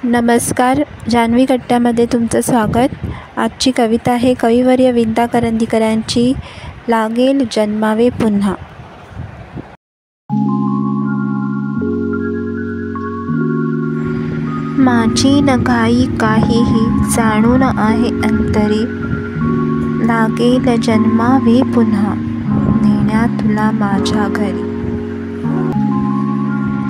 नमस्कार, जान्हवी कट्ट्यामध्ये तुमचं स्वागत। आजची कविता आहे कविवर्य विंदा करंदीकरांची, लागेल जन्मावे पुन्हा। माझी न घाई काहीही जाणून आहे अंतरी, लागेल जन्मावे पुन्हा नेण्या तुला माझ्या घरी।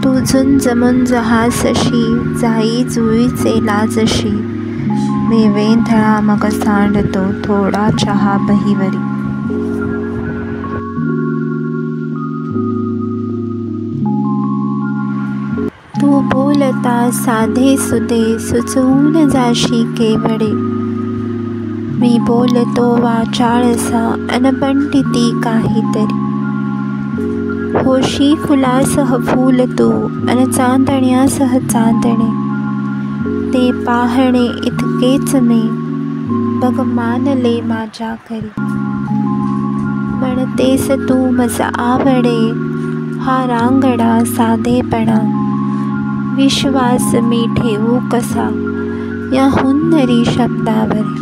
तू झुंज मुंज हासशी, जाई जुईचे लाजशी, मी वेंधळा मग सांडतो थोडा चहा बहीवरी। तू बोलता साधे सुधे सुचवून जाशी केवडे, मी बोलतो वाचाळसा अनपंडिती काहीतरी। होशी फुलासह फूल तू अन चांदण्यासह चांदणे, ते पाहणे इतकेच मी बघ मानले माझ्या घरी। म्हणतेस तू मज आवडे हा रांगडा साधेपणा, विश्वास मी ठेवू कसा या हुन्नरी शब्दावरी।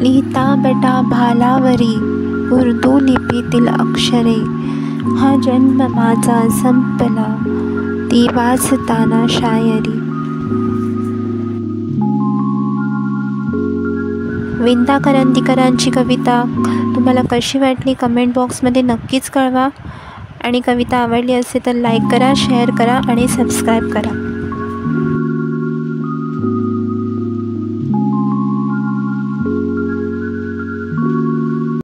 लिहिता बटा भालावरी उर्दू लिपीतील अक्षरे, हा जन्म माझा संपला ती वाचताना शायरी। विंदा करंदीकरांची कविता तुम्हाला कशी वाटली कमेंट बॉक्समध्ये नक्कीच कळवा, आणि कविता आवडली असेल तर लाईक करा, शेअर करा आणि सबस्क्राईब करा।